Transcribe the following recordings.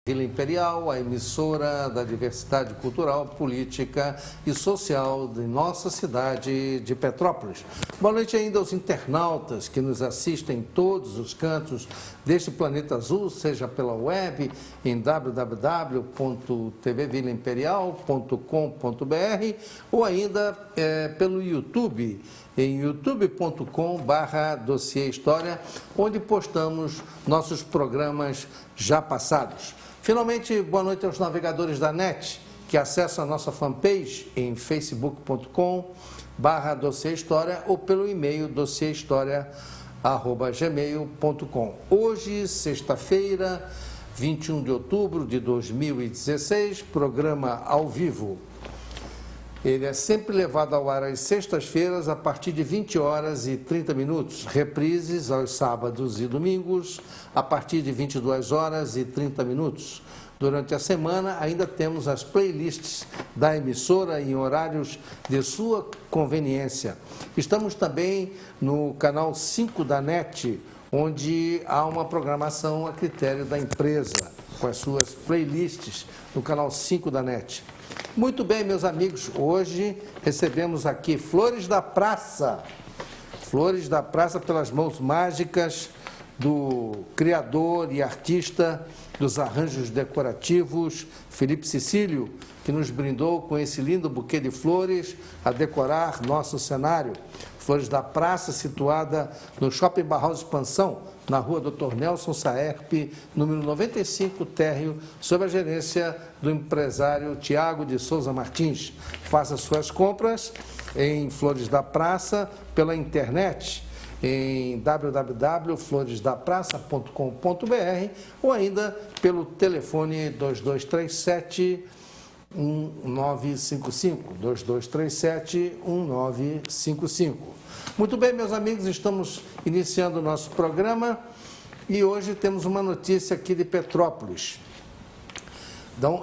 Vila Imperial, a emissora da diversidade cultural, política e social de nossa cidade de Petrópolis. Boa noite ainda aos internautas que nos assistem em todos os cantos deste planeta azul, seja pela web em www.tvvilaimperial.com.br ou ainda pelo YouTube, em youtube.com/Dossiê História, onde postamos nossos programas já passados. Finalmente, boa noite aos navegadores da NET, que acessam a nossa fanpage em facebook.com/Dossiê História ou pelo e-mail dossiehistoria@gmail.com. Hoje, sexta-feira, 21 de outubro de 2016, programa ao vivo. Ele é sempre levado ao ar às sextas-feiras a partir de 20 horas e 30 minutos, reprises aos sábados e domingos a partir de 22 horas e 30 minutos. Durante a semana ainda temos as playlists da emissora em horários de sua conveniência. Estamos também no canal 5 da NET, onde há uma programação a critério da empresa, com as suas playlists no canal 5 da NET. Muito bem, meus amigos, hoje recebemos aqui Flores da Praça. Flores da Praça pelas mãos mágicas do criador e artista dos arranjos decorativos, Felipe Cecílio, que nos brindou com esse lindo buquê de flores a decorar nosso cenário. Flores da Praça, situada no Shopping Barroso Expansão, na rua Dr. Nelson Saerpe, número 95, térreo, sob a gerência do empresário Tiago de Souza Martins. Faça suas compras em Flores da Praça pela internet, em www.floresdapraça.com.br ou ainda pelo telefone 2237-1955, 2237-1955. Muito bem, meus amigos, estamos iniciando o nosso programa e hoje temos uma notícia aqui de Petrópolis.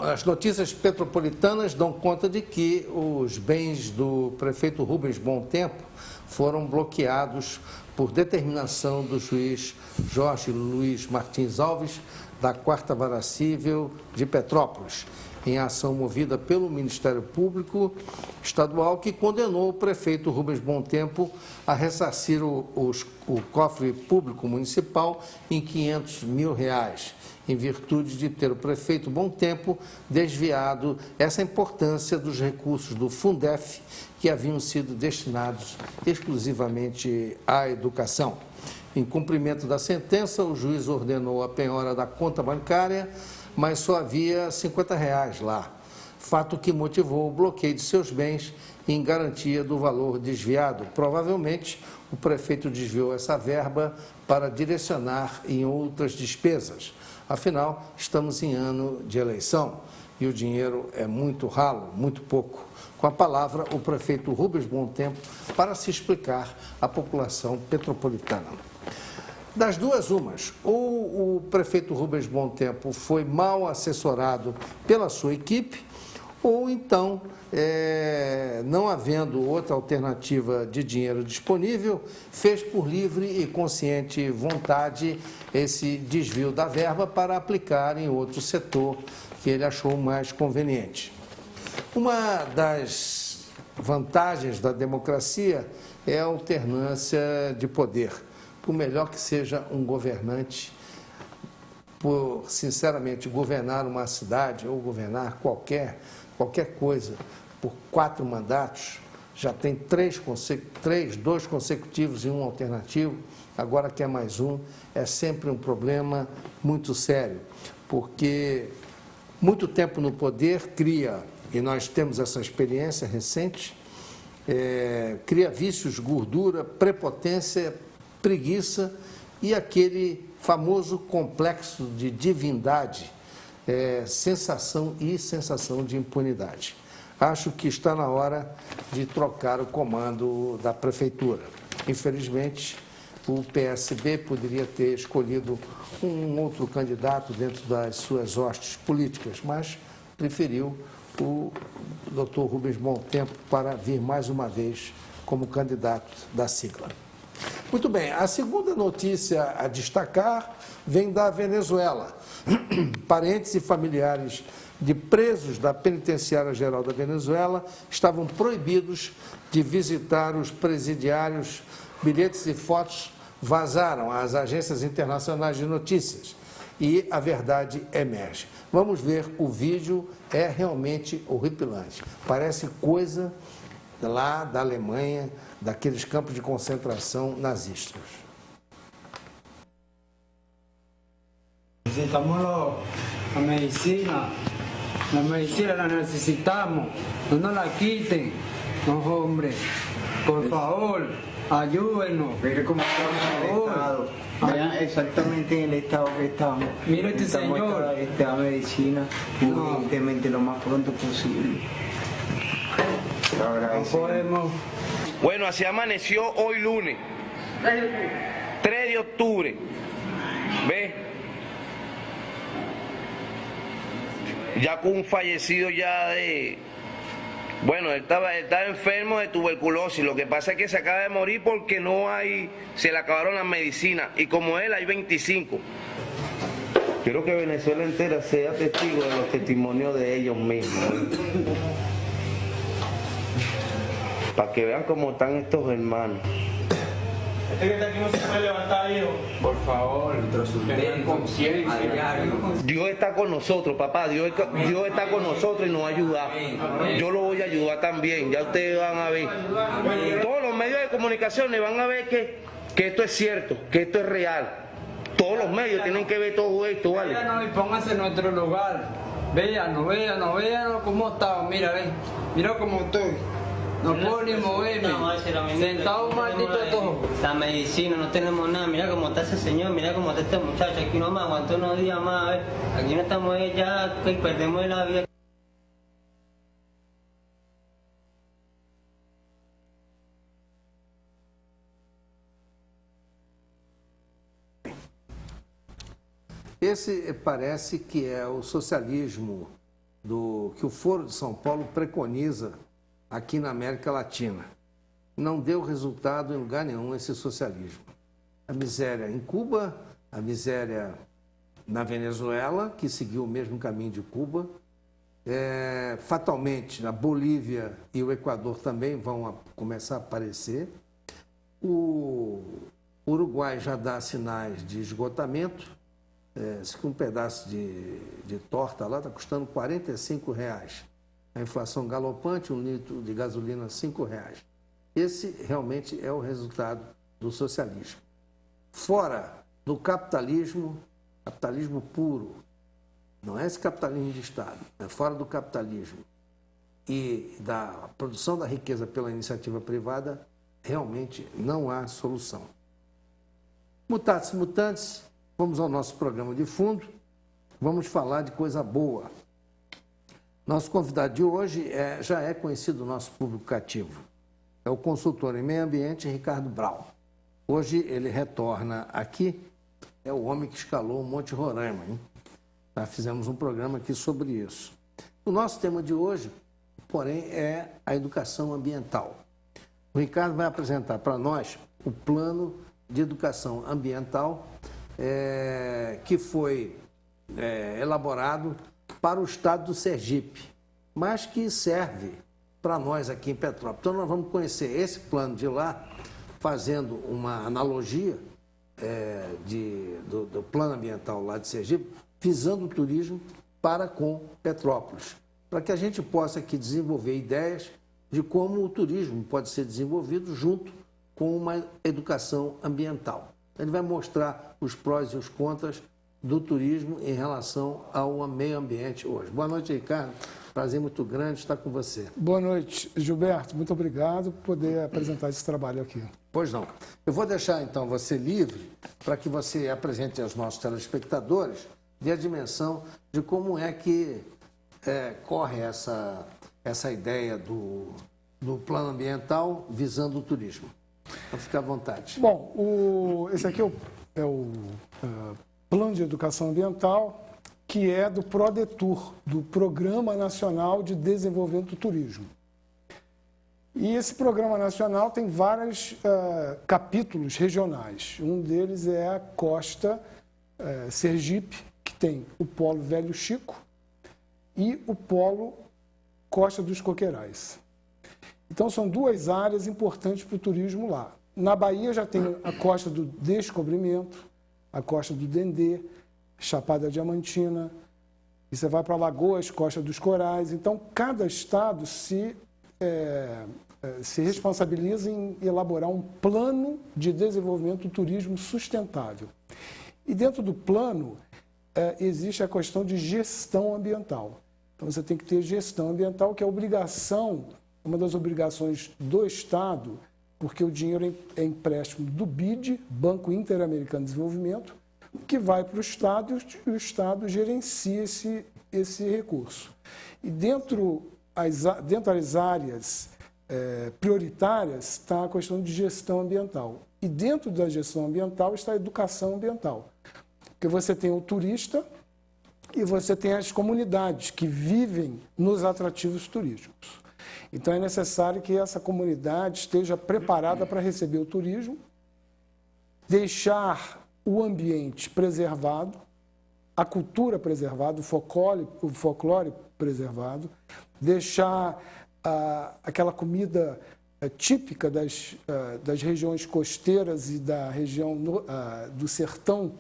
As notícias petropolitanas dão conta de que os bens do prefeito Rubens Bom Tempo foram bloqueados por determinação do juiz Jorge Luiz Martins Alves, da 4ª Vara Civil de Petrópolis, em ação movida pelo Ministério Público Estadual, que condenou o prefeito Rubens Bom Tempo a ressarcir o cofre público municipal em R$500 mil, em virtude de ter o prefeito Bom Tempo desviado essa importância dos recursos do Fundef, que haviam sido destinados exclusivamente à educação. Em cumprimento da sentença, o juiz ordenou a penhora da conta bancária, mas só havia R$50 lá, fato que motivou o bloqueio de seus bens em garantia do valor desviado. Provavelmente, o prefeito desviou essa verba para direcionar em outras despesas. Afinal, estamos em ano de eleição e o dinheiro é muito ralo, muito pouco. Com a palavra, o prefeito Rubens Bom Tempo para se explicar à população petropolitana. Das duas umas, ou o prefeito Rubens Bom Tempo foi mal assessorado pela sua equipe, ou então, não havendo outra alternativa de dinheiro disponível, fez por livre e consciente vontade esse desvio da verba para aplicar em outro setor que ele achou mais conveniente. Uma das vantagens da democracia é a alternância de poder. Por melhor que seja um governante, por, sinceramente, governar uma cidade ou governar qualquer coisa por 4 mandatos, já tem 2 consecutivos e um alternativo, agora quer mais um, é sempre um problema muito sério, porque muito tempo no poder cria, e nós temos essa experiência recente, cria vícios, gordura, prepotência, preguiça e aquele famoso complexo de divindade, sensação de impunidade. Acho que está na hora de trocar o comando da prefeitura. Infelizmente, o PSB poderia ter escolhido um outro candidato dentro das suas hostes políticas, mas preferiu o Dr. Rubens Bom Tempo para vir mais uma vez como candidato da sigla. Muito bem, a segunda notícia a destacar vem da Venezuela. Parentes e familiares de presos da Penitenciária Geral da Venezuela estavam proibidos de visitar os presidiários. Bilhetes e fotos vazaram às agências internacionais de notícias e a verdade emerge. Vamos ver o vídeo, é realmente horripilante. Parece coisa lá da Alemanha, daqueles campos de concentração nazistas. Necesitamos la medicina la necesitamos, no nos la quiten, no hombre, por favor, ayúdenos. Mire cómo estamos en el estado. Vean exactamente en el estado que estamos. Mire este señor. Esta medicina urgentemente lo más pronto posible. No podemos. Bueno, así amaneció hoy lunes, 3 de octubre. ¿Ve? Ya con un fallecido ya de... Bueno, él estaba enfermo de tuberculosis. Lo que pasa es que se acaba de morir porque no hay... Se le acabaron las medicinas. Y como él, hay 25. Quiero que Venezuela entera sea testigo de los testimonios de ellos mismos. Para que vean cómo están estos hermanos. Este que está aquí no se puede levantar, hijo. Por favor, ten conciencia. Dios está con nosotros, papá. Dios está con nosotros y nos ayuda. Yo lo voy a ayudar también. Ya ustedes van a ver. Todos los medios de comunicación van a ver que esto es cierto, que esto es real. Todos los medios tienen que ver todo esto, ¿vale? Véanos y pónganse en nuestro lugar. Véanos cómo estamos. Mira cómo estoy. No puedo ni moverme. Sentado un maldito todo. La medicina, no tenemos nada. Mira cómo está ese señor, mira cómo está este muchacho. Aquí no me aguantó unos días más. A ver, aquí no estamos ya que perdemos la vida. Esse parece que é o socialismo que o Foro de São Paulo preconiza aqui na América Latina. Não deu resultado em lugar nenhum esse socialismo. A miséria em Cuba, a miséria na Venezuela, que seguiu o mesmo caminho de Cuba, fatalmente na Bolívia e o Equador também vão começar a aparecer. O Uruguai já dá sinais de esgotamento. Um pedaço de torta lá está custando R$45. A inflação galopante, 1 litro de gasolina R$5. Esse realmente é o resultado do socialismo. Fora do capitalismo puro, não é esse capitalismo de Estado, é fora do capitalismo e da produção da riqueza pela iniciativa privada, realmente não há solução. Mutatis mutandis, vamos ao nosso programa de fundo, vamos falar de coisa boa. Nosso convidado de hoje já é conhecido do nosso público cativo. É o consultor em meio ambiente, Ricardo Brau. Hoje ele retorna aqui, é o homem que escalou o Monte Roraima, hein? Já fizemos um programa aqui sobre isso. O nosso tema de hoje, porém, é a educação ambiental. O Ricardo vai apresentar para nós o plano de educação ambiental que foi elaborado para o estado do Sergipe, mas que serve para nós aqui em Petrópolis. Então, nós vamos conhecer esse plano de lá, fazendo uma analogia do plano ambiental lá de Sergipe, visando o turismo para com Petrópolis, para que a gente possa aqui desenvolver ideias de como o turismo pode ser desenvolvido junto com uma educação ambiental. Ele vai mostrar os prós e os contras do turismo em relação ao meio ambiente hoje. Boa noite, Ricardo. Prazer muito grande estar com você. Boa noite, Gilberto. Muito obrigado por poder apresentar esse trabalho aqui. Pois não. Eu vou deixar, então, você livre para que você apresente aos nossos telespectadores a dimensão de como é que corre essa ideia do plano ambiental visando o turismo. Então, fique à vontade. Bom, esse aqui é o Plano de Educação Ambiental, que é do PRODETUR, do Programa Nacional de Desenvolvimento do Turismo. E esse programa nacional tem vários capítulos regionais. Um deles é a Costa Sergipe, que tem o Polo Velho Chico e o Polo Costa dos Coqueirais. Então, são duas áreas importantes para o turismo lá. Na Bahia já tem a Costa do Descobrimento, a Costa do Dendê, Chapada Diamantina, e você vai para Alagoas, Costa dos Corais. Então, cada estado se responsabiliza em elaborar um plano de desenvolvimento do turismo sustentável. E dentro do plano existe a questão de gestão ambiental. Então, você tem que ter gestão ambiental, que é uma das obrigações do Estado, porque o dinheiro é empréstimo do BID, Banco Interamericano de Desenvolvimento, que vai para o Estado e o Estado gerencia esse recurso. E dentro das áreas prioritárias está a questão de gestão ambiental. E dentro da gestão ambiental está a educação ambiental. Porque você tem o turista e você tem as comunidades que vivem nos atrativos turísticos. Então é necessário que essa comunidade esteja preparada para receber o turismo, deixar o ambiente preservado, a cultura preservada, o folclore preservado, deixar aquela comida típica das regiões costeiras e da região do sertão.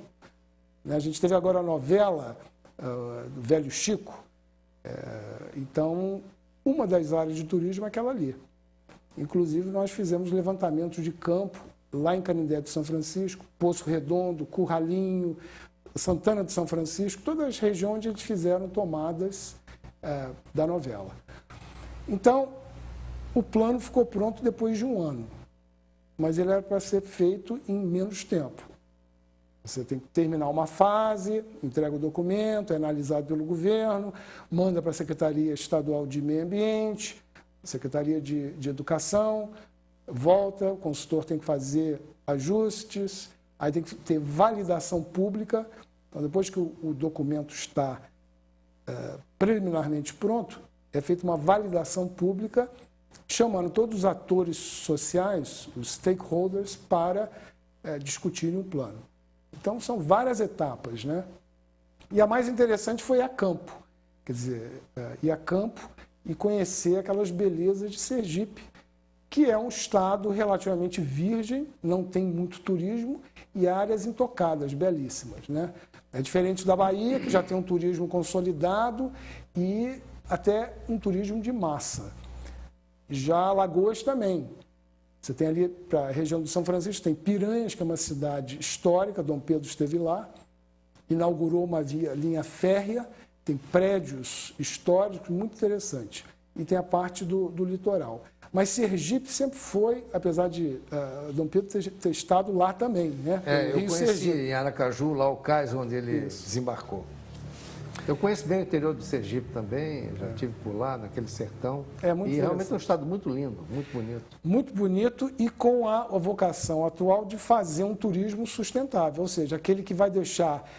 A gente teve agora a novela do Velho Chico. Então, uma das áreas de turismo é aquela ali. Inclusive, nós fizemos levantamentos de campo lá em Canindé de São Francisco, Poço Redondo, Curralinho, Santana de São Francisco, todas as regiões onde eles fizeram tomadas da novela. Então, o plano ficou pronto depois de 1 ano, mas ele era para ser feito em menos tempo. Você tem que terminar uma fase, entrega o documento, é analisado pelo governo, manda para a Secretaria Estadual de Meio Ambiente, Secretaria de Educação, volta, o consultor tem que fazer ajustes, aí tem que ter validação pública. Então, depois que o documento está preliminarmente pronto, é feita uma validação pública, chamando todos os atores sociais, os stakeholders, para discutirem o plano. Então, são várias etapas, né? E a mais interessante foi ir a campo. Quer dizer, ir a campo e conhecer aquelas belezas de Sergipe, que é um estado relativamente virgem, não tem muito turismo e áreas intocadas, belíssimas, né? É diferente da Bahia, que já tem um turismo consolidado e até um turismo de massa. Já Alagoas também. Você tem ali, para a região do São Francisco, tem Piranhas, que é uma cidade histórica, Dom Pedro esteve lá, inaugurou uma linha férrea, tem prédios históricos muito interessantes, e tem a parte do litoral. Mas Sergipe sempre foi, apesar de Dom Pedro ter estado lá também, né? Eu conheci em Aracaju, lá o cais onde ele desembarcou. Eu conheço bem o interior de Sergipe também, já estive por lá, naquele sertão. E realmente é um estado muito lindo, muito bonito. Muito bonito e com a vocação atual de fazer um turismo sustentável, ou seja, aquele que vai deixar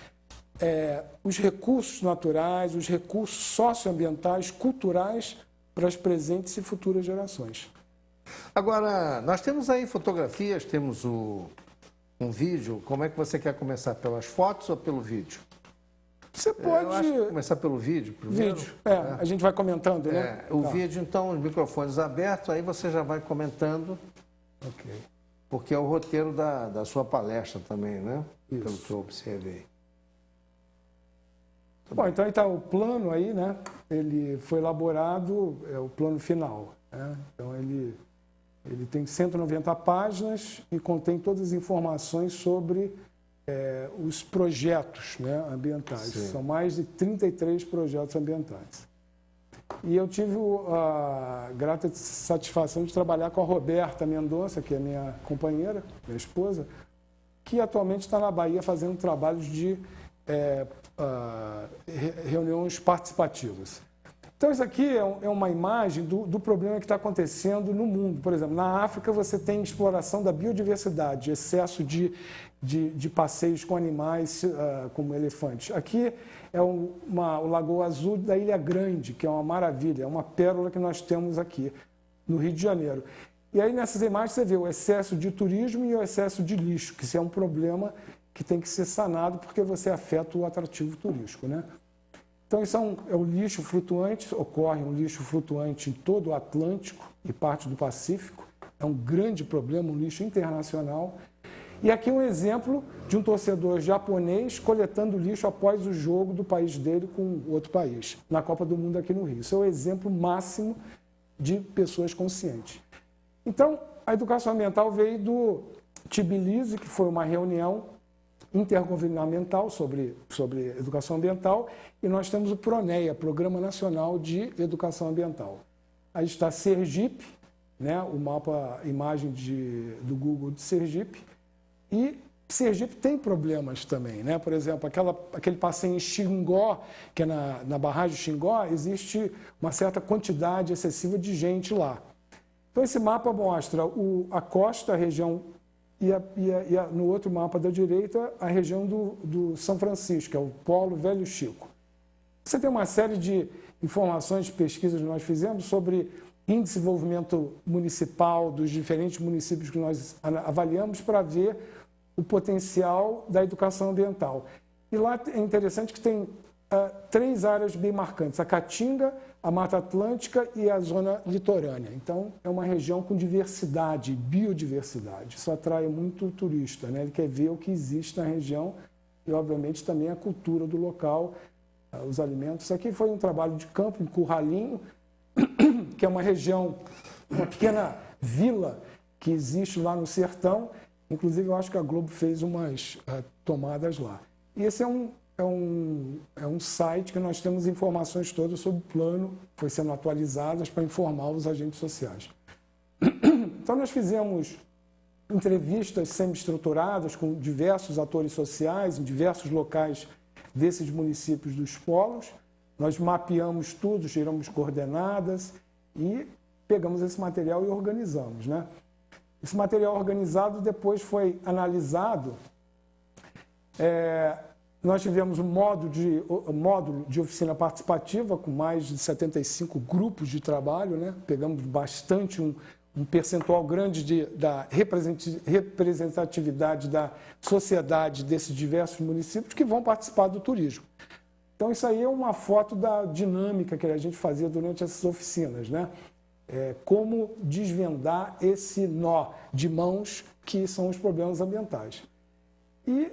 os recursos naturais, os recursos socioambientais, culturais para as presentes e futuras gerações. Agora, nós temos aí fotografias, temos um vídeo. Como é que você quer começar? Pelas fotos ou pelo vídeo? Você pode começar pelo vídeo primeiro. Vídeo, a gente vai comentando, né? O vídeo, então, os microfones abertos, aí você já vai comentando. Ok. Porque é o roteiro da sua palestra também, né? Isso. Pelo que eu observei. Bom, então aí está o plano aí, né? Ele foi elaborado, é o plano final, né? Então ele tem 190 páginas e contém todas as informações sobre os projetos, né, ambientais. Sim. São mais de 33 projetos ambientais. E eu tive a grata satisfação de trabalhar com a Roberta Mendonça, que é minha companheira, minha esposa, que atualmente está na Bahia fazendo trabalhos de reuniões participativas. Então, isso aqui é uma imagem do problema que está acontecendo no mundo. Por exemplo, na África você tem exploração da biodiversidade, excesso de passeios com animais como elefantes. Aqui é o Lagoa Azul da Ilha Grande, que é uma maravilha, é uma pérola que nós temos aqui. no Rio de Janeiro. E aí nessas imagens você vê o excesso de turismo e o excesso de lixo, que isso é um problema que tem que ser sanado porque você afeta o atrativo turístico, né? Então isso é o lixo flutuante, ocorre um lixo flutuante em todo o Atlântico e parte do Pacífico, é um grande problema, um lixo internacional. E aqui um exemplo de um torcedor japonês coletando lixo após o jogo do país dele com outro país, na Copa do Mundo aqui no Rio. Isso é o exemplo máximo de pessoas conscientes. Então, a educação ambiental veio do Tbilisi, que foi uma reunião intergovernamental sobre educação ambiental, e nós temos o PRONEA, Programa Nacional de Educação Ambiental. Aí está Sergipe, né, o mapa, imagem do Google de Sergipe, e Sergipe tem problemas também, né? Por exemplo, aquele passeio em Xingó, que é na barragem de Xingó, existe uma certa quantidade excessiva de gente lá. Então, esse mapa mostra a costa, a região, e no outro mapa da direita, a região do São Francisco, que é o Polo Velho Chico. Você tem uma série de informações, de pesquisas que nós fizemos sobre índice de desenvolvimento municipal dos diferentes municípios que nós avaliamos para ver o potencial da educação ambiental. E lá é interessante que tem 3 áreas bem marcantes: a Caatinga, a Mata Atlântica e a zona litorânea. Então, é uma região com diversidade, biodiversidade. Isso atrai muito o turista, né? Ele quer ver o que existe na região e, obviamente, também a cultura do local, os alimentos. Isso aqui foi um trabalho de campo em Curralinho, que é uma região, uma pequena vila que existe lá no sertão. Inclusive, eu acho que a Globo fez umas tomadas lá. E esse é um site que nós temos informações todas sobre o plano, foi sendo atualizadas para informar os agentes sociais. Então, nós fizemos entrevistas semi-estruturadas com diversos atores sociais em diversos locais desses municípios dos polos. Nós mapeamos tudo, tiramos coordenadas e pegamos esse material e organizamos, né? Esse material organizado depois foi analisado. Nós tivemos um módulo de oficina participativa com mais de 75 grupos de trabalho, né? Pegamos bastante, um percentual grande da representatividade da sociedade desses diversos municípios que vão participar do turismo. Então, isso aí é uma foto da dinâmica que a gente fazia durante essas oficinas, né? Como desvendar esse nó de mãos que são os problemas ambientais. E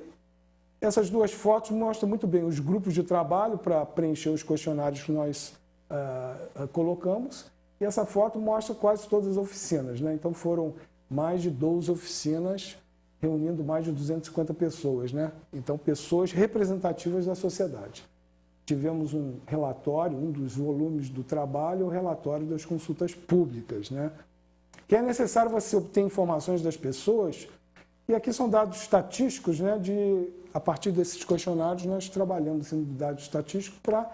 essas 2 fotos mostram muito bem os grupos de trabalho para preencher os questionários que nós colocamos. E essa foto mostra quase todas as oficinas, né? Então, foram mais de 12 oficinas, reunindo mais de 250 pessoas, né? Então, pessoas representativas da sociedade. Tivemos um relatório, um dos volumes do trabalho, o relatório das consultas públicas, né? Que é necessário você obter informações das pessoas, e aqui são dados estatísticos, né? A partir desses questionários, nós trabalhamos em dados estatísticos para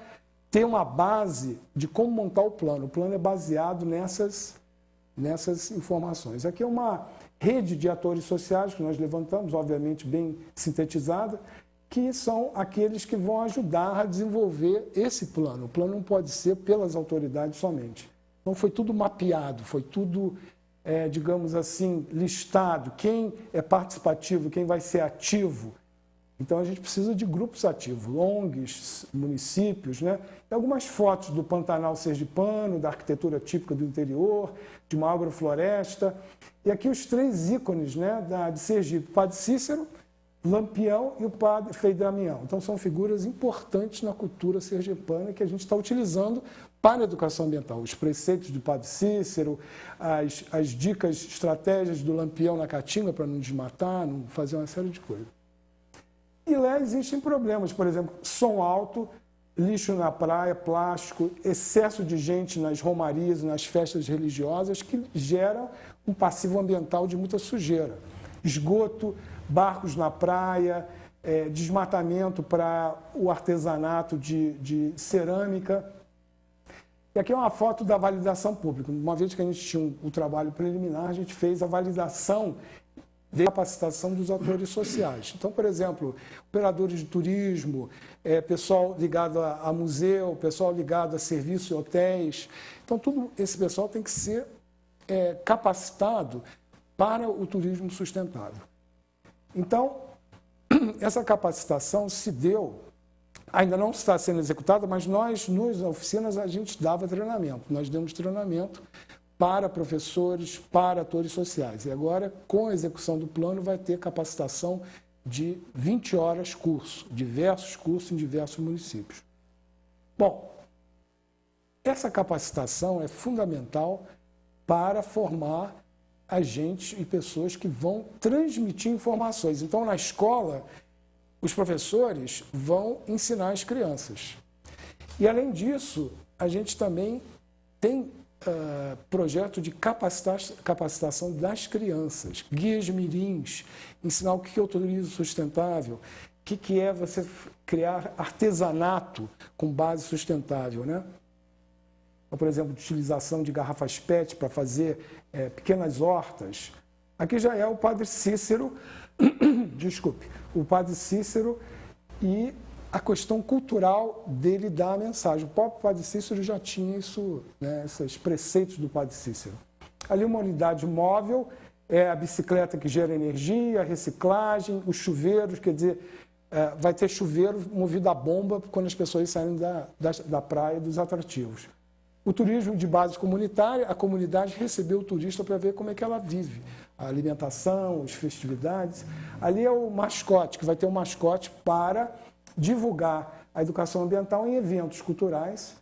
ter uma base de como montar o plano. O plano é baseado nessas informações. Aqui é uma rede de atores sociais que nós levantamos, obviamente bem sintetizada, que são aqueles que vão ajudar a desenvolver esse plano. O plano não pode ser pelas autoridades somente. Então, foi tudo mapeado, foi tudo, digamos assim, listado. Quem é participativo, quem vai ser ativo. Então, a gente precisa de grupos ativos, ONGs, municípios, né? E algumas fotos do Pantanal sergipano, da arquitetura típica do interior, de uma agrofloresta. E aqui os 3 ícones, né, de Sergipe: Padre Cícero, Lampião e o Padre Frei Damião. Então, são figuras importantes na cultura sergipana que a gente está utilizando para a educação ambiental. Os preceitos do Padre Cícero, as dicas, estratégias do Lampião na Caatinga para não desmatar, não fazer uma série de coisas. E lá existem problemas, por exemplo, som alto, lixo na praia, plástico, excesso de gente nas romarias, nas festas religiosas, que geram um passivo ambiental de muita sujeira. Esgoto, barcos na praia, desmatamento para o artesanato de cerâmica. E aqui é uma foto da validação pública. Uma vez que a gente tinha o trabalho preliminar, a gente fez a validação de capacitação dos atores sociais. Então, por exemplo, operadores de turismo, pessoal ligado a museu, pessoal ligado a serviços e hotéis. Então, todo esse pessoal tem que ser capacitado para o turismo sustentável. Então, essa capacitação se deu, ainda não está sendo executada, mas nós, nas oficinas, a gente dava treinamento. Nós demos treinamento para professores, para atores sociais. E agora, com a execução do plano, vai ter capacitação de 20 horas curso, diversos cursos em diversos municípios. Bom, essa capacitação é fundamental para formar agentes e pessoas que vão transmitir informações. Então, na escola, os professores vão ensinar as crianças. E, além disso, a gente também tem projeto de capacitação das crianças, guias mirins, ensinar o que é o turismo sustentável, o que é você criar artesanato com base sustentável, né? Então, por exemplo, utilização de garrafas PET para fazer pequenas hortas. Aqui já é o padre Cícero, desculpe, o padre Cícero e a questão cultural dele dar a mensagem. O próprio padre Cícero já tinha isso, né, esses preceitos do padre Cícero. Ali uma unidade móvel, a bicicleta que gera energia, a reciclagem, os chuveiros, quer dizer, vai ter chuveiro movido a bomba quando as pessoas saírem da praia dos atrativos. O turismo de base comunitária, a comunidade recebeu o turista para ver como é que ela vive. A alimentação, as festividades. Ali é o mascote, que vai ter um mascote para divulgar a educação ambiental em eventos culturais,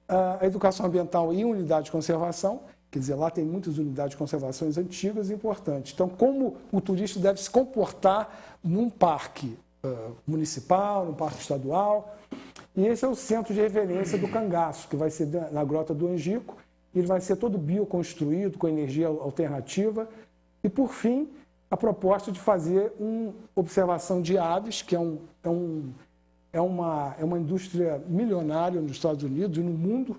a educação ambiental em unidade de conservação, quer dizer, lá tem muitas unidades de conservação antigas e importantes. Então, como o turista deve se comportar num parque municipal, num parque estadual. E esse é o centro de referência do cangaço, que vai ser na Grota do Angico. Ele vai ser todo bioconstruído, com energia alternativa. E, por fim, a proposta de fazer uma observação de aves, que é uma indústria milionária nos Estados Unidos e no mundo,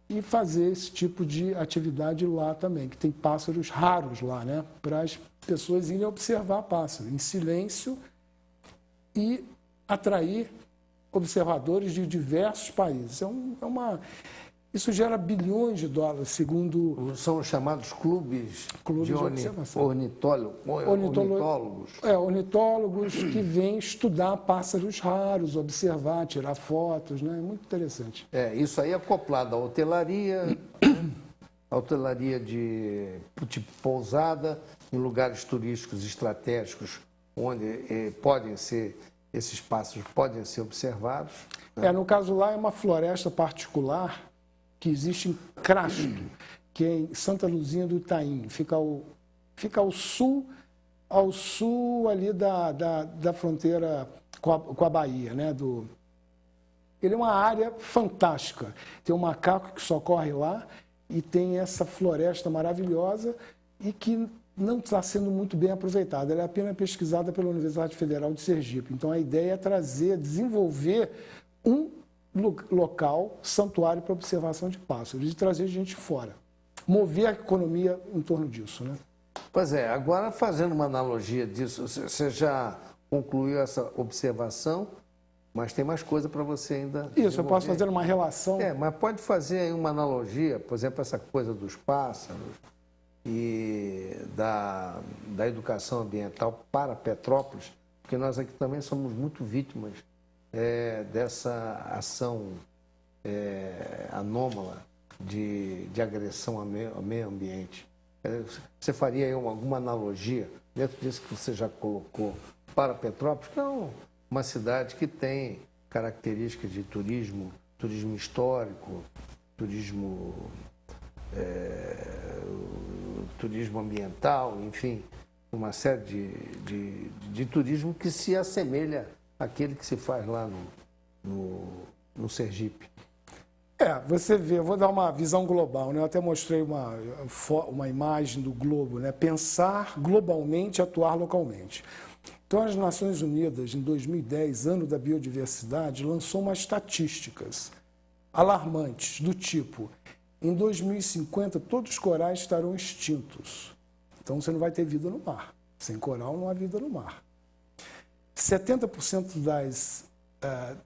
e fazer esse tipo de atividade lá também, que tem pássaros raros lá, né? Para as pessoas irem observar pássaros em silêncio e atrair observadores de diversos países. Isso gera bilhões de dólares, segundo... São os chamados clubes de observação. Ornitólogos. Ornitólogos que vêm estudar pássaros raros, observar, tirar fotos, né? É muito interessante. Isso aí é acoplado à hotelaria, de tipo pousada, em lugares turísticos estratégicos, onde esses pássaros podem ser observados. Né? No caso lá é uma floresta particular que existe em Crasto, que é em Santa Luzinha do Itaim. Fica ao sul ali da fronteira com a Bahia. Né? Ele é uma área fantástica. Tem um macaco que socorre lá e tem essa floresta maravilhosa e que não está sendo muito bem aproveitada. Ela é apenas pesquisada pela Universidade Federal de Sergipe. Então, a ideia é desenvolver um local, santuário para observação de pássaros, e trazer gente fora. Mover a economia em torno disso, né? Pois é, agora fazendo uma analogia disso, você já concluiu essa observação, mas tem mais coisa para você ainda Isso, eu posso fazer uma relação... mas pode fazer aí uma analogia, por exemplo, essa coisa dos pássaros e da educação ambiental para Petrópolis, porque nós aqui também somos muito vítimas dessa ação anômala de agressão ao meio ambiente. Você faria aí alguma analogia dentro disso que você já colocou para Petrópolis, que é uma cidade que tem características de turismo histórico, turismo ambiental, enfim, uma série de turismo que se assemelha àquele que se faz lá no Sergipe. Você vê, eu vou dar uma visão global, né? Eu até mostrei uma imagem do globo, né? Pensar globalmente, atuar localmente. Então, as Nações Unidas, em 2010, ano da biodiversidade, lançou umas estatísticas alarmantes, do tipo, em 2050, todos os corais estarão extintos. Então, você não vai ter vida no mar. Sem coral, não há vida no mar. 70%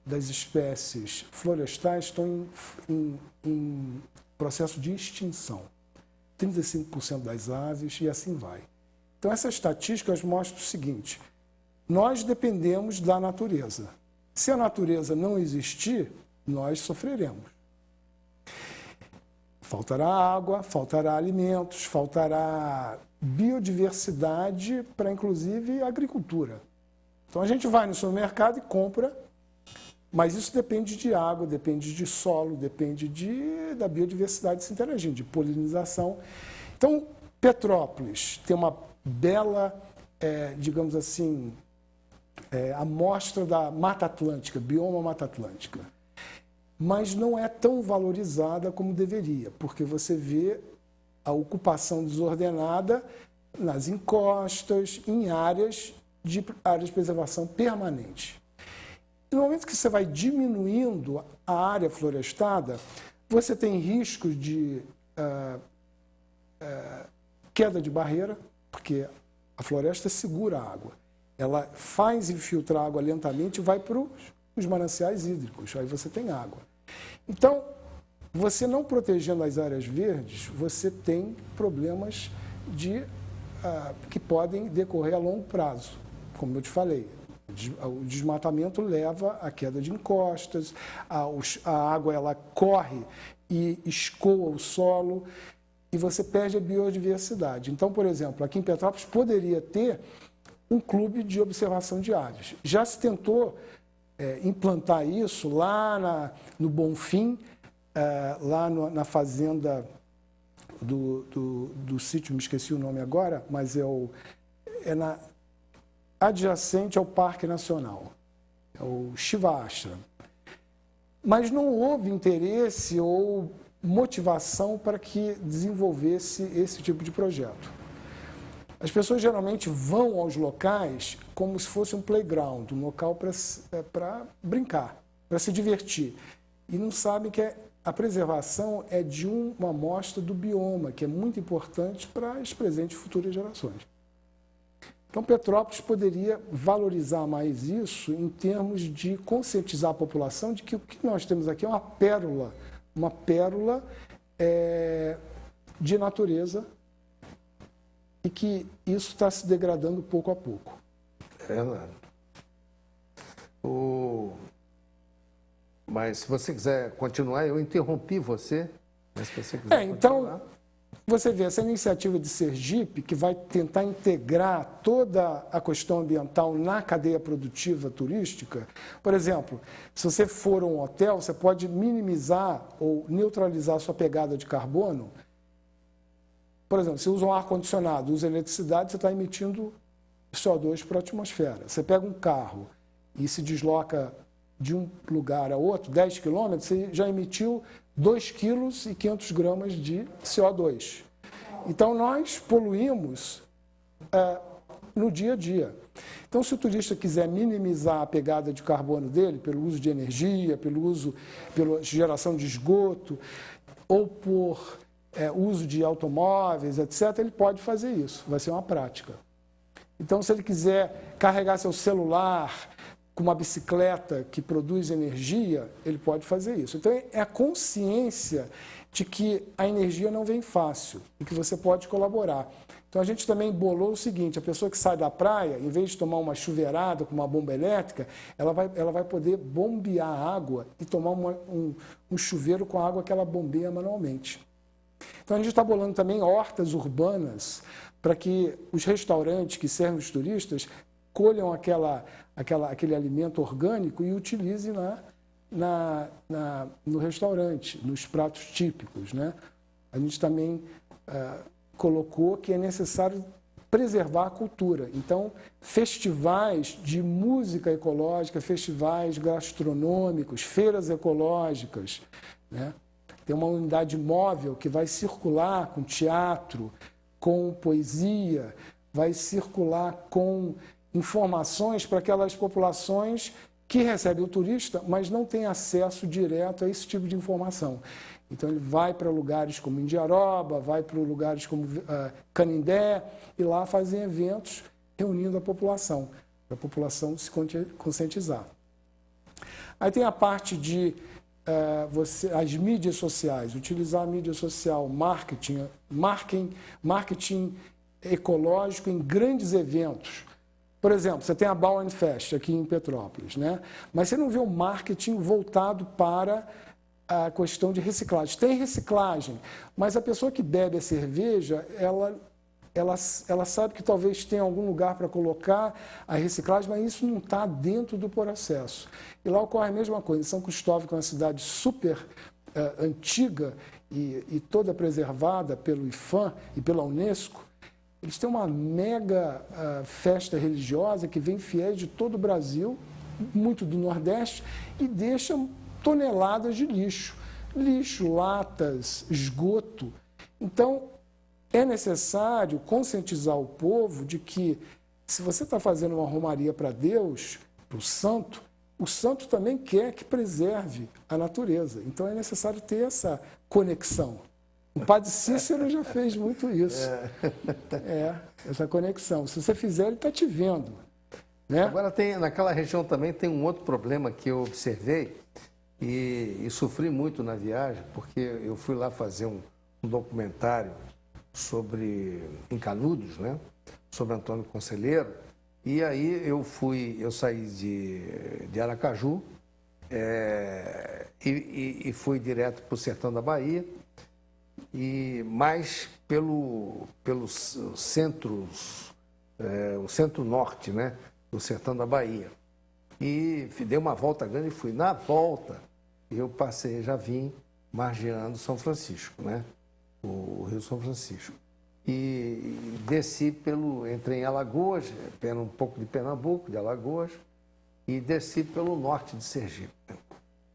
das espécies florestais estão em processo de extinção. 35% das aves e assim vai. Então, essas estatísticas mostram o seguinte: nós dependemos da natureza. Se a natureza não existir, nós sofreremos. Faltará água, faltará alimentos, faltará biodiversidade para, inclusive, a agricultura. Então, a gente vai no supermercado e compra, mas isso depende de água, depende de solo, depende da biodiversidade se interagindo, de polinização. Então, Petrópolis tem uma bela, digamos assim, amostra da Mata Atlântica, bioma Mata Atlântica. Mas não é tão valorizada como deveria, porque você vê a ocupação desordenada nas encostas, em áreas de preservação permanente. No momento que você vai diminuindo a área florestada, você tem riscos de queda de barreira, porque a floresta segura a água. Ela faz infiltrar a água lentamente e vai para os mananciais hídricos, aí você tem água. Então, você não protegendo as áreas verdes, você tem problemas que podem decorrer a longo prazo. Como eu te falei, o desmatamento leva à queda de encostas, a água ela corre e escoa o solo e você perde a biodiversidade. Então, por exemplo, aqui em Petrópolis poderia ter um clube de observação de aves. Já se tentou implantar isso lá no Bonfim, lá na fazenda do sítio, me esqueci o nome agora, mas adjacente ao Parque Nacional, é o Shiva Ashram. Mas não houve interesse ou motivação para que desenvolvesse esse tipo de projeto. As pessoas geralmente vão aos locais como se fosse um playground, um local para brincar, para se divertir. E não sabem que a preservação é de uma amostra do bioma, que é muito importante para as presentes e futuras gerações. Então, Petrópolis poderia valorizar mais isso em termos de conscientizar a população de que o que nós temos aqui é uma pérola de natureza, e que isso está se degradando pouco a pouco. É verdade. Mas se você quiser continuar, eu interrompi você. Mas se você quiser então, você vê essa iniciativa de Sergipe, que vai tentar integrar toda a questão ambiental na cadeia produtiva turística. Por exemplo, se você for a um hotel, você pode minimizar ou neutralizar a sua pegada de carbono. Por exemplo, você usa um ar-condicionado, usa eletricidade, você está emitindo CO2 para a atmosfera. Você pega um carro e se desloca de um lugar a outro, 10 quilômetros, você já emitiu 2,5 kg de CO2. Então, nós poluímos no dia a dia. Então, se o turista quiser minimizar a pegada de carbono dele, pelo uso de energia, pela geração de esgoto, ou por uso de automóveis, etc., ele pode fazer isso, vai ser uma prática. Então, se ele quiser carregar seu celular com uma bicicleta que produz energia, ele pode fazer isso. Então, é a consciência de que a energia não vem fácil e que você pode colaborar. Então, a gente também bolou o seguinte: a pessoa que sai da praia, em vez de tomar uma chuveirada com uma bomba elétrica, ela vai poder bombear a água e tomar um chuveiro com a água que ela bombeia manualmente. Então, a gente está bolando também hortas urbanas para que os restaurantes que servem os turistas colham aquele alimento orgânico e utilizem no restaurante, nos pratos típicos, né? A gente também colocou que é necessário preservar a cultura. Então, festivais de música ecológica, festivais gastronômicos, feiras ecológicas, né? Tem uma unidade móvel que vai circular com teatro, com poesia, vai circular com informações para aquelas populações que recebem o turista, mas não têm acesso direto a esse tipo de informação. Então, ele vai para lugares como Indiaroba, vai para lugares como Canindé, e lá fazem eventos reunindo a população, para a população se conscientizar. Aí tem a parte de as mídias sociais, utilizar a mídia social, marketing ecológico em grandes eventos. Por exemplo, você tem a Bauern Fest aqui em Petrópolis, né? Mas você não vê um marketing voltado para a questão de reciclagem. Tem reciclagem, mas a pessoa que bebe a cerveja, ela sabe que talvez tenha algum lugar para colocar a reciclagem, mas isso não está dentro do processo. E lá ocorre a mesma coisa. São Cristóvão, que é uma cidade super antiga e toda preservada pelo IPHAN e pela Unesco, eles têm uma mega festa religiosa que vem fiéis de todo o Brasil, muito do Nordeste, e deixam toneladas de lixo. Lixo, latas, esgoto. Então, é necessário conscientizar o povo de que, se você está fazendo uma romaria para Deus, para o santo também quer que preserve a natureza. Então, é necessário ter essa conexão. O padre Cícero já fez muito isso. Essa conexão. Se você fizer, ele está te vendo. Né? Agora, naquela região também tem um outro problema que eu observei e sofri muito na viagem, porque eu fui lá fazer um documentário em Canudos, né? Sobre Antônio Conselheiro, e aí eu saí de Aracaju e fui direto para o sertão da Bahia, e mais pelo o centro-norte, né? Do sertão da Bahia. E dei uma volta grande e fui. Na volta, eu já vim margeando São Francisco, né? O Rio São Francisco. E desci entrei em Alagoas, um pouco de Pernambuco, de Alagoas, e desci pelo norte de Sergipe.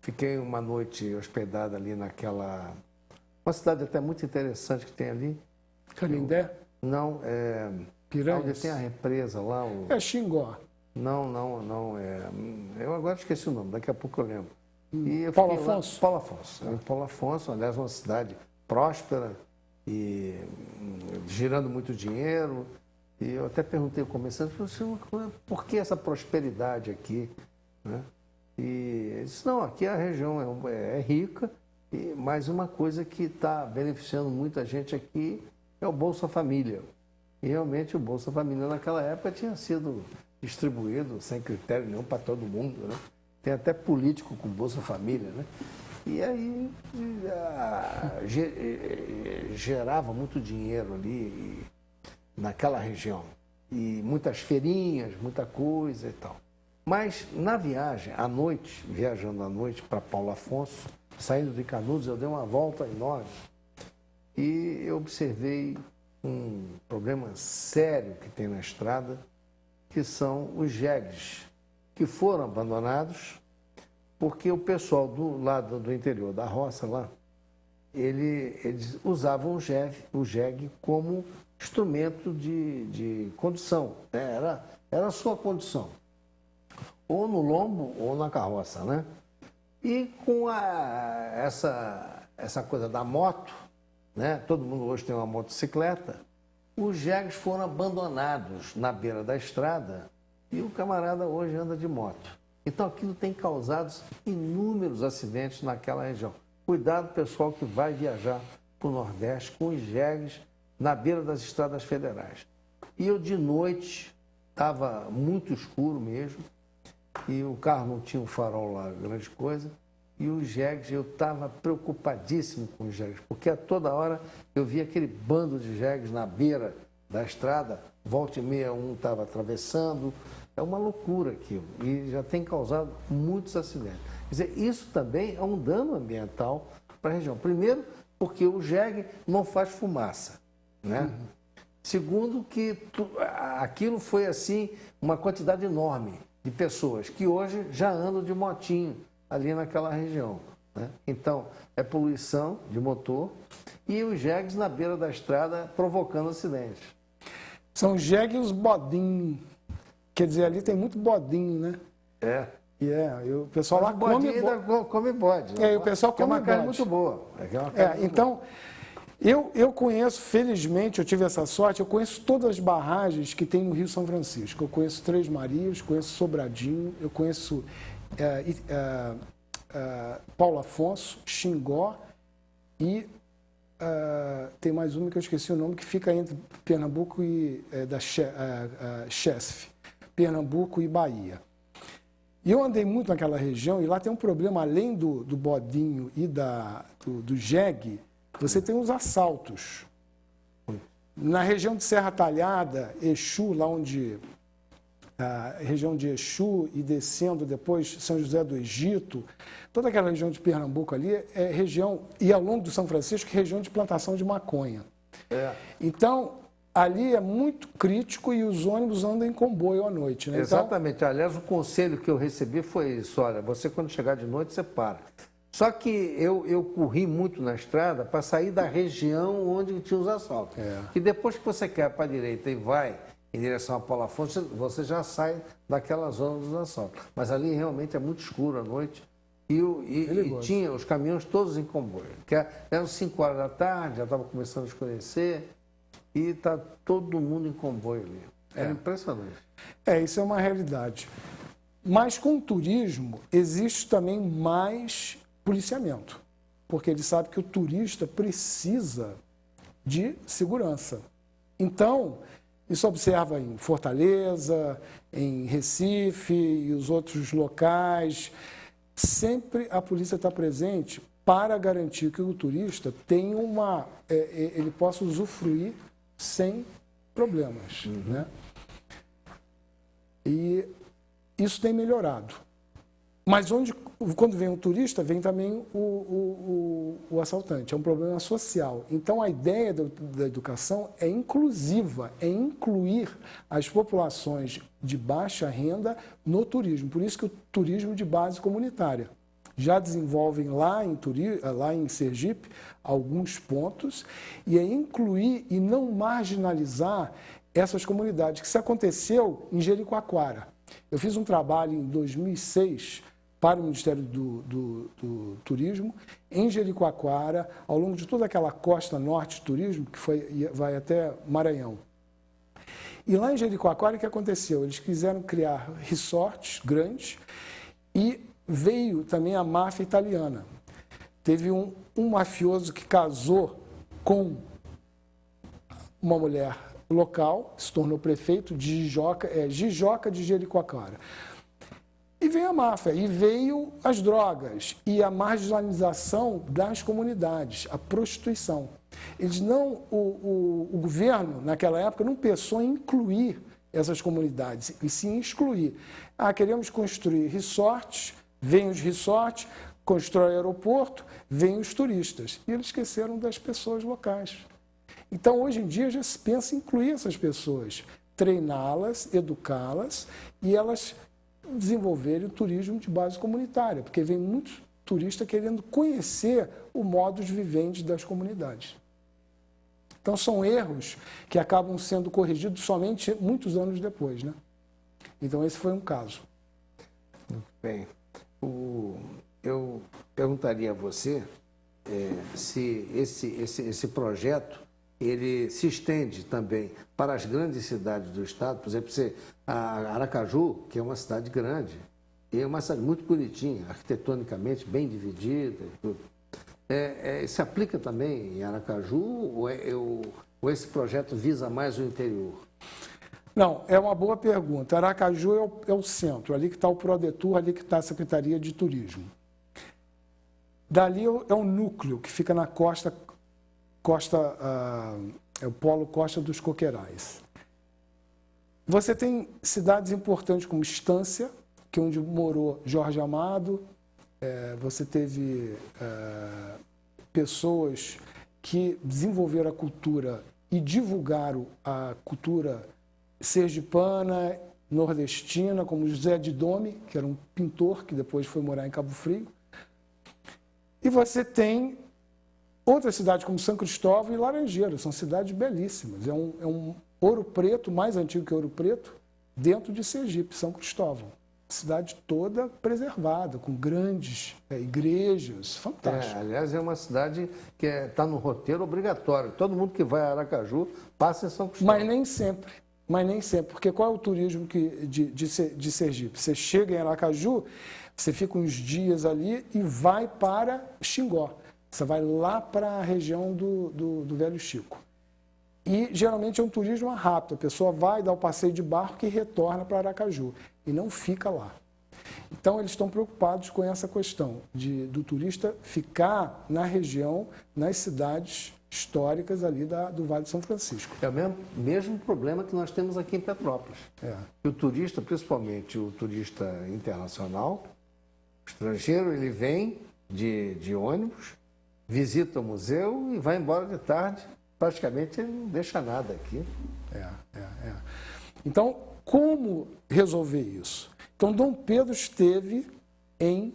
Fiquei uma noite hospedada ali uma cidade até muito interessante que tem ali. Canindé? Não, Piranhas? Onde tem a represa lá. Xingó. Não. Eu agora esqueci o nome, daqui a pouco eu lembro. E eu Paulo Afonso? Paulo Afonso. Paulo Afonso, aliás, uma cidade próspera e girando muito dinheiro. E eu até perguntei ao comerciante, por que essa prosperidade aqui? Né? E ele disse, não, aqui a região é rica, mas uma coisa que está beneficiando muita gente aqui é o Bolsa Família. E realmente o Bolsa Família naquela época tinha sido distribuído sem critério nenhum para todo mundo, né? Tem até político com Bolsa Família, né? E aí gerava muito dinheiro ali naquela região. E muitas feirinhas, muita coisa e tal. Mas na viagem, à noite, viajando à noite para Paulo Afonso, saindo de Canudos, eu dei uma volta enorme e eu observei um problema sério que tem na estrada, que são os jegues, que foram abandonados porque o pessoal do lado do interior da roça lá, eles usavam o jegue como instrumento de condução, né? Era a sua condução, ou no lombo ou na carroça, né? E com essa coisa da moto, né? Todo mundo hoje tem uma motocicleta, os jegues foram abandonados na beira da estrada e o camarada hoje anda de moto. Então aquilo tem causado inúmeros acidentes naquela região. Cuidado, pessoal, que vai viajar para o Nordeste com os jegues na beira das estradas federais. E eu de noite, estava muito escuro mesmo, e o carro não tinha um farol lá, grande coisa, e os jegues, eu estava preocupadíssimo com os jegues, porque a toda hora eu via aquele bando de jegues na beira da estrada, volta e meia um estava atravessando, é uma loucura aquilo, e já tem causado muitos acidentes. Quer dizer, isso também é um dano ambiental para a região. Primeiro, porque o jegue não faz fumaça, né? Uhum. Segundo, que aquilo foi assim uma quantidade enorme de pessoas que hoje já andam de motinho ali naquela região, né? Então, é poluição de motor e os jegues na beira da estrada provocando acidentes. São jegue e os bodinhos. Quer dizer, ali tem muito bodinho, né? O pessoal lá come bode. O pessoal come bode. É uma carne muito boa. Então, eu conheço, felizmente, eu tive essa sorte, eu conheço todas as barragens que tem no Rio São Francisco. Eu conheço Três Marias, conheço Sobradinho, eu conheço Paulo Afonso, Xingó e tem mais uma que eu esqueci o nome, que fica entre Pernambuco e Chesf, Pernambuco e Bahia. E eu andei muito naquela região e lá tem um problema, além do bodinho e do jegue, você tem os assaltos. Na região de Serra Talhada, Exu, lá onde a região de Exu e descendo depois São José do Egito, toda aquela região de Pernambuco ali é região, e ao longo do São Francisco, região de plantação de maconha. Então, ali é muito crítico e os ônibus andam em comboio à noite. Né? Exatamente. Aliás, o conselho que eu recebi foi isso, olha, você quando chegar de noite, você para. Só que eu corri muito na estrada para sair da região onde tinha os assaltos. E depois que você quer para a direita e vai em direção a Paulo Afonso, você já sai daquela zona dos assaltos. Mas ali realmente é muito escuro à noite. E tinha os caminhões todos em comboio. Eram 5 horas da tarde, já estava começando a escurecer, e está todo mundo em comboio ali. Era impressionante. Isso é uma realidade. Mas com o turismo existe também mais policiamento, porque ele sabe que o turista precisa de segurança. Então, isso observa em Fortaleza, em Recife e os outros locais. Sempre a polícia está presente para garantir que o turista tenha ele possa usufruir sem problemas. Né? E isso tem melhorado. Mas quando vem um turista, vem também o assaltante. É um problema social. Então, a ideia da educação é inclusiva, é incluir as populações de baixa renda no turismo. Por isso que o turismo de base comunitária. Já desenvolvem lá em Sergipe alguns pontos, e é incluir e não marginalizar essas comunidades, que isso aconteceu em Jericoacoara. Eu fiz um trabalho em 2006 para o Ministério do Turismo, em Jericoacoara, ao longo de toda aquela costa norte de turismo, que vai até Maranhão. E lá em Jericoacoara, o que aconteceu? Eles quiseram criar resorts grandes e veio também a máfia italiana. Teve um mafioso que casou com uma mulher local, se tornou prefeito de Jijoca de Jericoacoara. E veio a máfia, e veio as drogas, e a marginalização das comunidades, a prostituição. O governo, naquela época, não pensou em incluir essas comunidades, e sim excluir. Queremos construir resorts, vêm os resorts, constrói aeroporto, vêm os turistas. E eles esqueceram das pessoas locais. Então, hoje em dia, já se pensa em incluir essas pessoas, treiná-las, educá-las, e elas desenvolverem o turismo de base comunitária, porque vem muitos turistas querendo conhecer o modus vivendi das comunidades. Então, são erros que acabam sendo corrigidos somente muitos anos depois, né? Então, esse foi um caso. Muito bem. Eu perguntaria a você se esse projeto ele se estende também para as grandes cidades do estado. Por exemplo, Aracaju, que é uma cidade grande, e é uma cidade muito bonitinha, arquitetonicamente bem dividida e tudo. Se aplica também em Aracaju ou esse projeto visa mais o interior? Não, é uma boa pergunta. Aracaju é o centro, ali que está o Prodetur, ali que está a Secretaria de Turismo. Dali é o núcleo que fica na é o polo Costa dos Coqueirais. Você tem cidades importantes como Estância, que é onde morou Jorge Amado. Você teve pessoas que desenvolveram a cultura e divulgaram a cultura sergipana, nordestina, como José de Dome, que era um pintor que depois foi morar em Cabo Frio. E você tem outras cidades como São Cristóvão e Laranjeiras, são cidades belíssimas. É um Ouro Preto, mais antigo que Ouro Preto, dentro de Sergipe, São Cristóvão. Cidade toda preservada, com grandes igrejas, fantástico. Aliás, é uma cidade que está no roteiro obrigatório. Todo mundo que vai a Aracaju passa em São Cristóvão. Mas nem sempre. mas nem sempre. Porque qual é o turismo de Sergipe? Você chega em Aracaju, você fica uns dias ali e vai para Xingó. Você vai lá para a região do Velho Chico. E geralmente é um turismo rápido. A pessoa vai dar o passeio de barco e retorna para Aracaju. E não fica lá. Então, eles estão preocupados com essa questão do turista ficar na região, nas cidades históricas ali do Vale de São Francisco. É o mesmo problema que nós temos aqui em Petrópolis. E o turista, principalmente o turista internacional, o estrangeiro, ele vem de ônibus, visita o museu e vai embora de tarde. Praticamente ele não deixa nada aqui. Então, como resolver isso? Então, Dom Pedro esteve em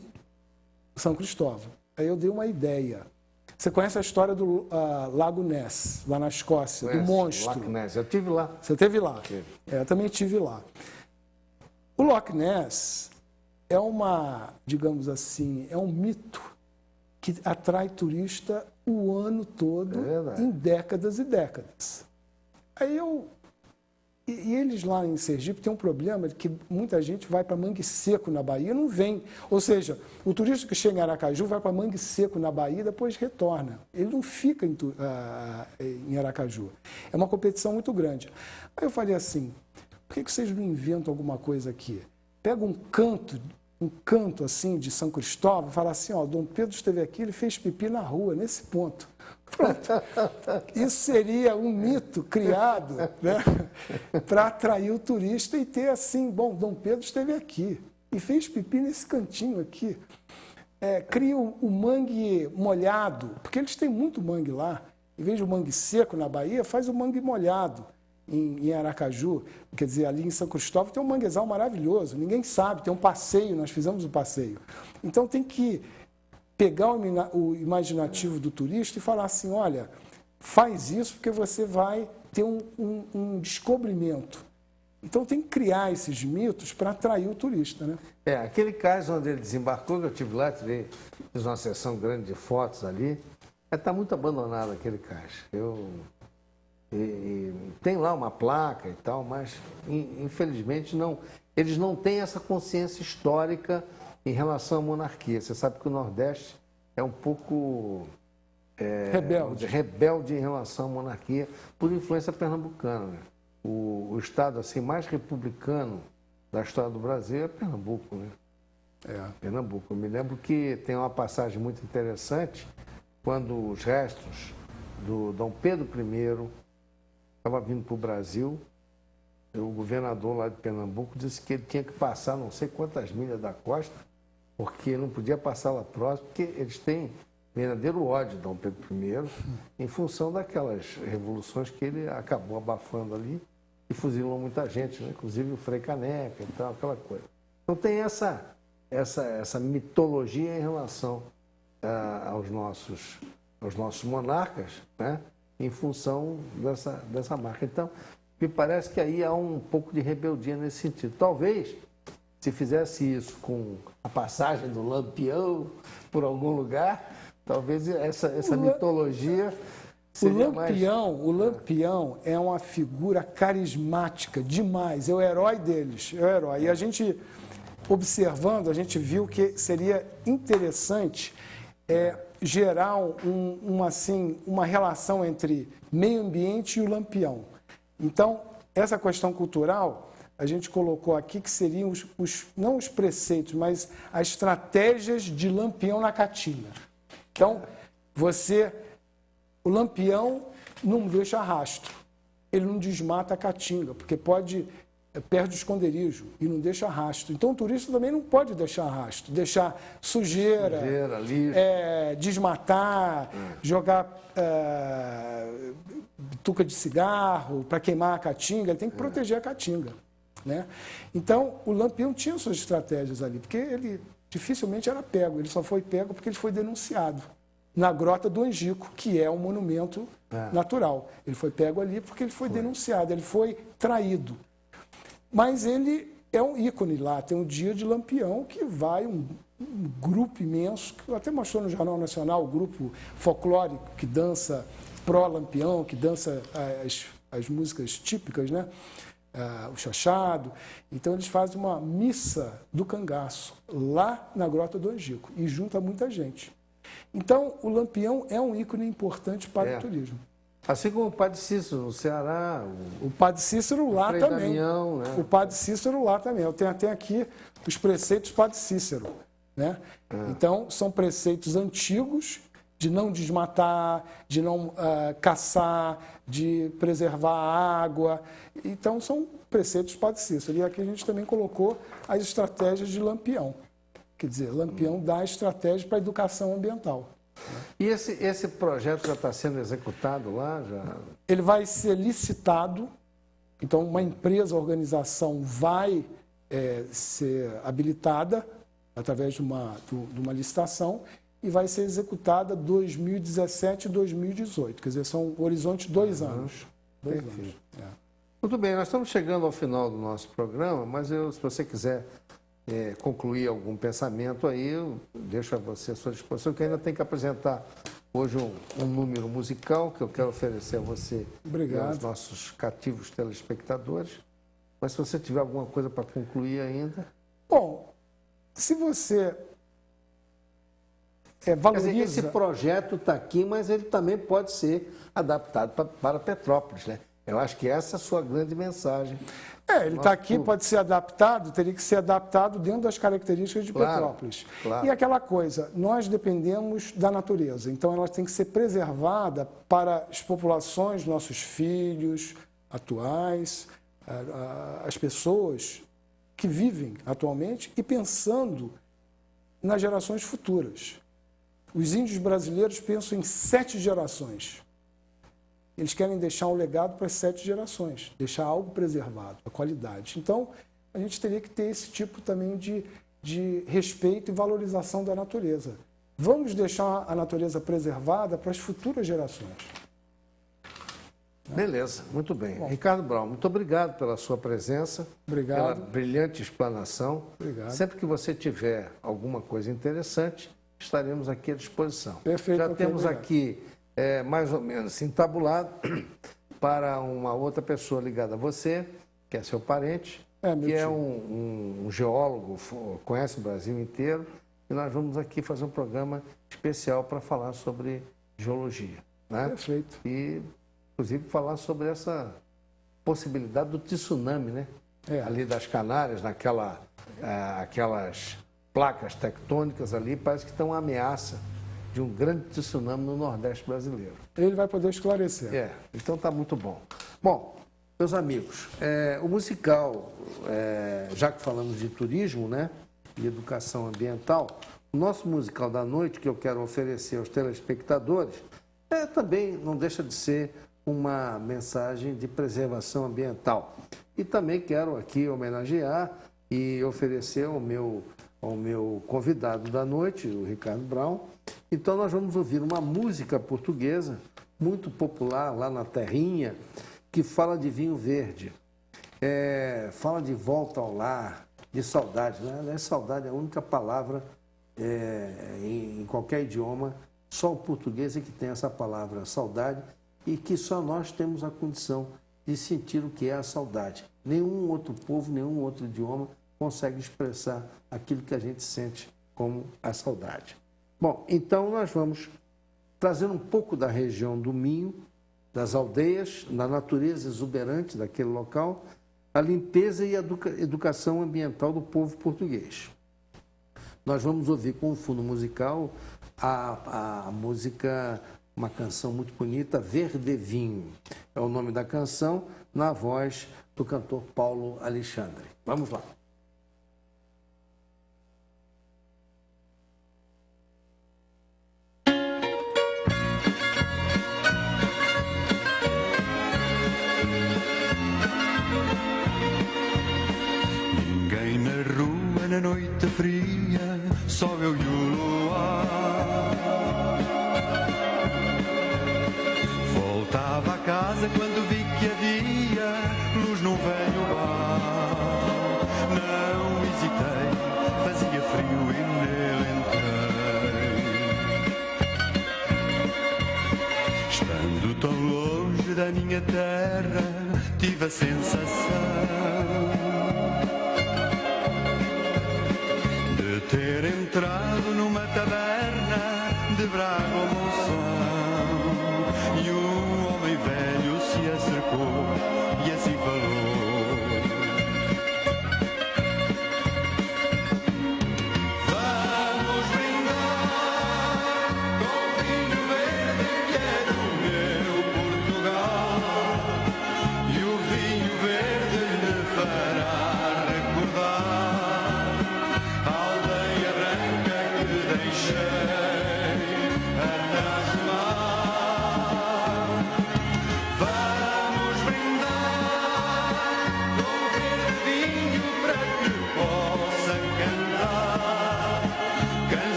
São Cristóvão. Aí eu dei uma ideia. Você conhece a história do Lago Ness, lá na Escócia, do monstro? Loch Ness. Eu estive lá. Você esteve lá? Tive. Eu também estive lá. O Loch Ness é digamos assim, é um mito que atrai turista o ano todo, em décadas e décadas. Aí E eles lá em Sergipe têm um problema de que muita gente vai para Mangue Seco, na Bahia, e não vem. Ou seja, o turista que chega em Aracaju vai para Mangue Seco, na Bahia, e depois retorna. Ele não fica em Aracaju. É uma competição muito grande. Aí eu falei assim, por que vocês não inventam alguma coisa aqui? Pega um canto assim de São Cristóvão, fala assim, ó, Dom Pedro esteve aqui, ele fez pipi na rua, nesse ponto. Pronto. Isso seria um mito criado, né, para atrair o turista e ter assim, bom, Dom Pedro esteve aqui e fez pipi nesse cantinho aqui. Cria o mangue molhado, porque eles têm muito mangue lá. Em vez de o mangue seco na Bahia, faz o mangue molhado em Aracaju. Quer dizer, ali em São Cristóvão tem um manguezal maravilhoso, ninguém sabe, tem um passeio, nós fizemos o passeio. Então tem que pegar o imaginativo do turista e falar assim, olha, faz isso porque você vai ter um descobrimento. Então tem que criar esses mitos para atrair o turista, né? Aquele cais onde ele desembarcou, que eu estive lá, fiz uma sessão grande de fotos ali, está muito abandonado aquele cais. Tem lá uma placa e tal, mas infelizmente eles não têm essa consciência histórica em relação à monarquia. Você sabe que o Nordeste é um pouco rebelde em relação à monarquia por influência pernambucana, né? O estado assim, mais republicano da história do Brasil é Pernambuco, né? Pernambuco. Eu me lembro que tem uma passagem muito interessante quando os restos do Dom Pedro I estava vindo para o Brasil. O governador lá de Pernambuco disse que ele tinha que passar não sei quantas milhas da costa, porque não podia passar lá próximo, porque eles têm verdadeiro ódio de Dom Pedro I, em função daquelas revoluções que ele acabou abafando ali e fuzilou muita gente, né? Inclusive o Frei Caneca e tal, aquela coisa. Então tem essa mitologia em relação aos nossos monarcas, né? Em função dessa marca. Então, me parece que aí há um pouco de rebeldia nesse sentido. Talvez, se fizesse isso com a passagem do Lampião por algum lugar, talvez essa mitologia seria O Lampião é uma figura carismática demais, é o herói deles, é o herói. E a gente, observando, a gente viu que seria interessante gerar uma relação entre meio ambiente e o Lampião. Então, essa questão cultural, a gente colocou aqui que seriam não os preceitos, mas as estratégias de Lampião na Caatinga. Então, o Lampião não deixa rastro, ele não desmata a Caatinga, porque perde o esconderijo e não deixa rastro. Então, o turista também não pode deixar rastro, deixar sujeira lixo. Desmatar, jogar bituca de cigarro para queimar a Caatinga, ele tem que proteger a Caatinga, né? Então, o Lampião tinha suas estratégias ali, porque ele dificilmente era pego, ele só foi pego porque ele foi denunciado na Grota do Angico, que é um monumento natural. Ele foi pego ali porque ele foi denunciado, ele foi traído. Mas ele é um ícone lá, tem um dia de Lampião que vai um grupo imenso, que até mostrou no Jornal Nacional, o grupo folclórico que dança pró-Lampião, que dança as músicas típicas, né? o chachado. Então eles fazem uma missa do cangaço lá na Grota do Angico e junta muita gente. Então o Lampião é um ícone importante para o turismo. Assim como o Padre Cícero no Ceará. O Padre Cícero lá Frei também. Damião, né? O Padre Cícero lá também. Eu tenho até aqui os preceitos Padre Cícero. Né? Então, são preceitos antigos de não desmatar, de não caçar, de preservar a água. Então, são preceitos Padre Cícero. E aqui a gente também colocou as estratégias de Lampião. Quer dizer, Lampião dá estratégia para a educação ambiental. E esse projeto já está sendo executado lá? Ele vai ser licitado. Então, uma empresa, organização vai ser habilitada através de uma licitação e vai ser executada 2017 e 2018. Quer dizer, são horizontes de 2 anos. Perfeito. Muito bem, nós estamos chegando ao final do nosso programa, mas se você quiser concluir algum pensamento aí, eu deixo a você à sua disposição, que ainda tem que apresentar hoje um número musical que eu quero oferecer a você e aos nossos cativos telespectadores. Mas se você tiver alguma coisa para concluir ainda... Bom, se você valoriza... Quer dizer, esse projeto está aqui, mas ele também pode ser adaptado para Petrópolis, né? Eu acho que essa é a sua grande mensagem. Ele está aqui, pode ser adaptado, teria que ser adaptado dentro das características de Petrópolis. Claro. E aquela coisa, nós dependemos da natureza, então ela tem que ser preservada para as populações, nossos filhos atuais, as pessoas que vivem atualmente e pensando nas gerações futuras. Os índios brasileiros pensam em 7 gerações. Eles querem deixar um legado para as 7 gerações, deixar algo preservado, a qualidade. Então, a gente teria que ter esse tipo também de respeito e valorização da natureza. Vamos deixar a natureza preservada para as futuras gerações. Beleza, muito bem. Bom, Ricardo Brown, muito obrigado pela sua presença, pela brilhante explanação. Obrigado. Sempre que você tiver alguma coisa interessante, estaremos aqui à disposição. Perfeito. Já temos aqui mais ou menos entabulado para uma outra pessoa ligada a você, que é seu parente, que é um geólogo, conhece o Brasil inteiro, e nós vamos aqui fazer um programa especial para falar sobre geologia. Né? Perfeito. E, inclusive, falar sobre essa possibilidade do tsunami, né? Ali das Canárias, aquelas placas tectônicas ali, parece que estão uma ameaça de um grande tsunami no Nordeste brasileiro. Ele vai poder esclarecer. Então está muito bom. Bom, meus amigos, o musical, já que falamos de turismo, né, e educação ambiental, o nosso musical da noite, que eu quero oferecer aos telespectadores, também não deixa de ser uma mensagem de preservação ambiental. E também quero aqui homenagear e oferecer ao meu convidado da noite, o Ricardo Brown. Então nós vamos ouvir uma música portuguesa muito popular lá na terrinha, que fala de vinho verde, fala de volta ao lar, de saudade. Né? Saudade é a única palavra em qualquer idioma, só o português é que tem essa palavra saudade, e que só nós temos a condição de sentir o que é a saudade. Nenhum outro povo, nenhum outro idioma consegue expressar aquilo que a gente sente como a saudade. Bom, então nós vamos trazer um pouco da região do Minho, das aldeias, da natureza exuberante daquele local, a limpeza e a educação ambiental do povo português. Nós vamos ouvir com fundo musical a música, uma canção muito bonita, Verde Vinho. É o nome da canção, na voz do cantor Paulo Alexandre. Vamos lá. Ninguém na rua na noite fria, só eu e o luar. Voltava a casa quando vi que havia luz num velho bar. Não hesitei, fazia frio e nele entrei. Estando tão longe da minha terra, tive a sensação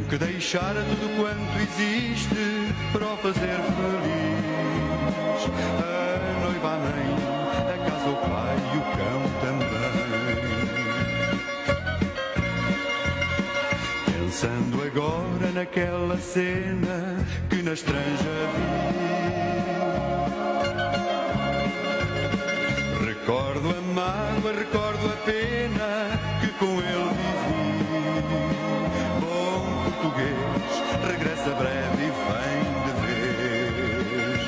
que deixar tudo quanto existe para o fazer feliz. A noiva, a mãe, a casa, o pai e o cão também. Pensando agora naquela cena que na estranja vi, recordo a mágoa, recordo a pena que com ele vivi. Bom português, regressa breve e vem de vez.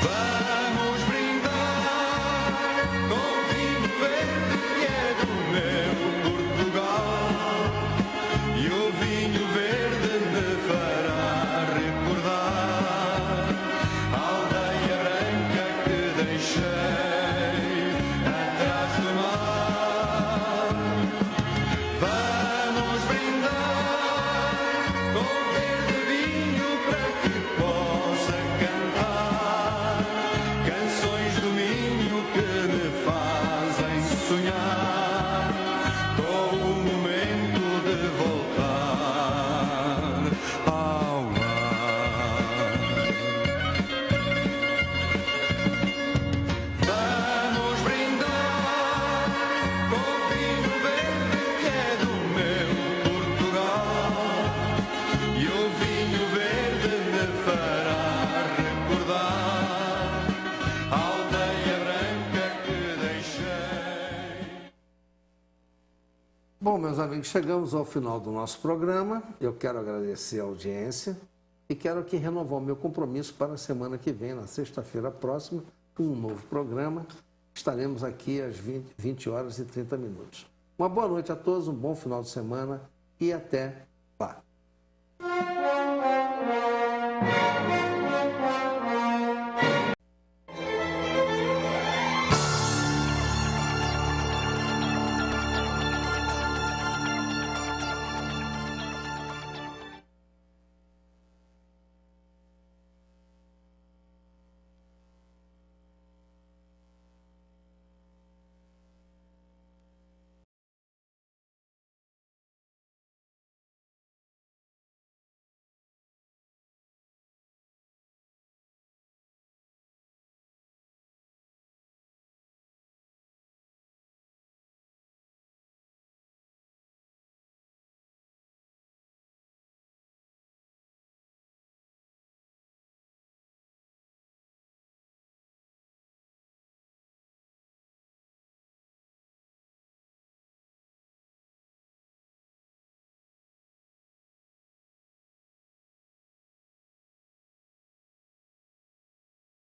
Vamos brindar com vinho verde que é do meu Portugal. E o vinho verde me fará recordar a aldeia branca que deixei atrás do mar. Vamos brindar com verde vinho para que possa cantar canções do Minho que me fazem sonhar com o momento de voltar ao lar. Vamos brindar com vinho verde que é do meu Portugal. E o vinho verde me fará recordar a aldeia branca que deixei. Bom, meus amigos, chegamos ao final do nosso programa. Eu quero agradecer a audiência e quero aqui renovar o meu compromisso para a semana que vem, na sexta-feira próxima, com um novo programa. Estaremos aqui às 20 horas e 30 minutos. Uma boa noite a todos, um bom final de semana e até